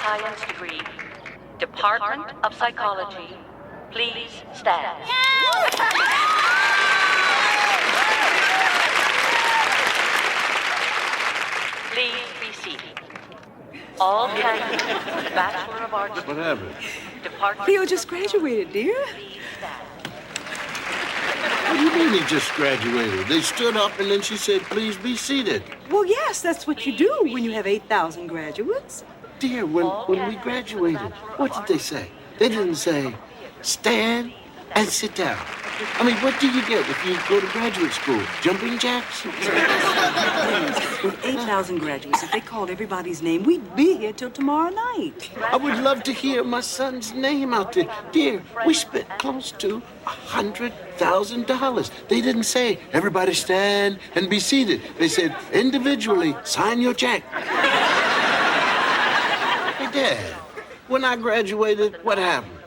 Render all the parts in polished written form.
science degree. Department of Psychology, please stand. Please be seated. All candidates, Bachelor of Arts. What happened? Department. Theo just graduated, dear. Please stand. What do you mean he just graduated? They stood up and then she said, please be seated. Well, yes, that's what you do when you have 8,000 graduates. Dear, when we graduated, what did they say? They didn't say, stand and sit down. I mean, what do you get if you go to graduate school? Jumping jacks? With 8,000 graduates, if they called everybody's name, we'd be here till tomorrow night. I would love to hear my son's name out there. Dear, we spent close to $100,000. They didn't say, everybody stand and be seated. They said, individually, sign your check. Hey, Dad, when I graduated, what happened?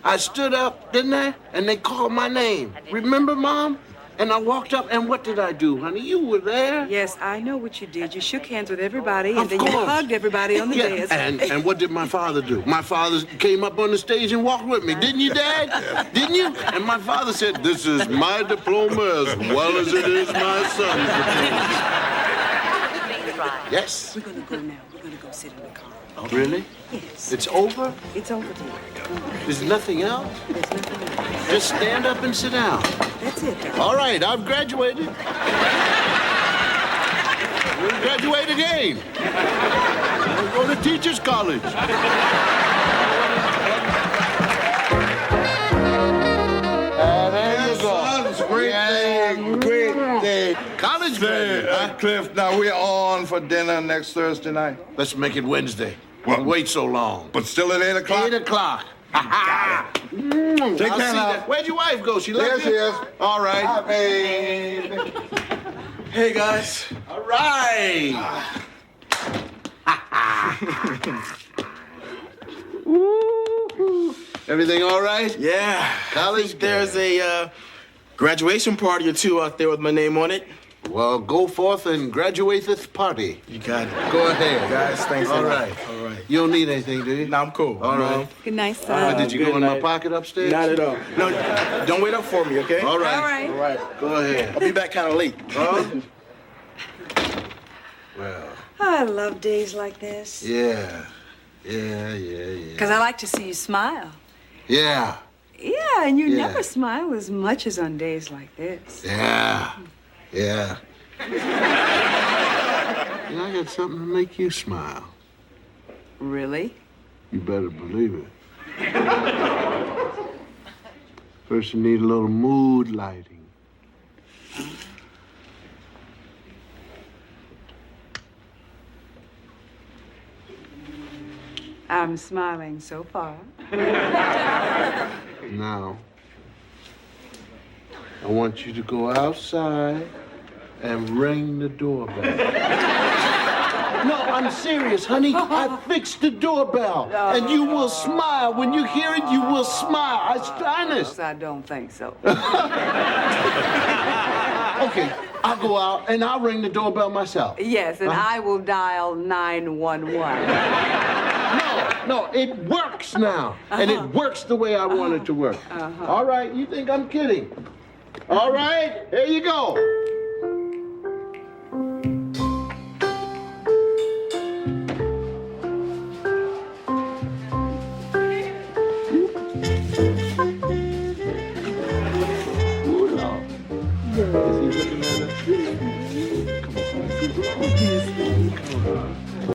I stood up, didn't I? And they called my name. Remember, Mom? And I walked up, and what did I do, honey? You were there. Yes, I know what you did. You shook hands with everybody, and Of then you course. hugged everybody on the desk. And what did my father do? My father came up on the stage and walked with me. Didn't you, Dad? Didn't you? And my father said, this is my diploma as well as it is my son's diploma. Please rise. Yes. We're going to go now. We're going to go sit in the car. Oh, really? Yes. It's over? It's over, dear. There's nothing else? There's nothing else. Just stand up and sit down. That's it, darling. All right, I've graduated. We'll graduate again. We'll go to teachers' college. There you go. It's a great day, great day. College graduate, huh? Cliff, now we're on for dinner next Thursday night. Let's make it Wednesday. What? Wait so long. But still at 8 o'clock? 8 o'clock. Take I'll care see now. that. Where'd your wife go? She There left she you? is. All right. Hi, baby. Hey guys. All right. Everything all right? Yeah. College There's a graduation party or two out there with my name on it. Well, go forth and graduate this party. You got it. Go ahead. Guys, thanks a All lot. right. All right. You don't need anything, do you? No, I'm cool. All right. Good night, son. Did you go good in my night. pocket upstairs? Not at all. No, don't wait up for me, okay? All right. All right. All right. Go ahead. I'll be back kind of late. Huh? Well, I love days like this. yeah. Because I like to see you smile. Yeah. Yeah, and you Yeah. never smile as much as on days like this. Yeah. Yeah. And I got something to make you smile. Really? You better believe it. First, you need a little mood lighting. I'm smiling so far. Now, I want you to go outside and ring the doorbell. No, I'm serious, honey. I fixed the doorbell. And you will smile. When you hear it, you will smile. Honest. I don't think so. Okay, I'll go out and I'll ring the doorbell myself. Yes, and I will dial 911. No, it works now. And it works the way I want it to work. All right, you think I'm kidding? All right, here you go. Ooh, Lord. Is he looking at us? Come on.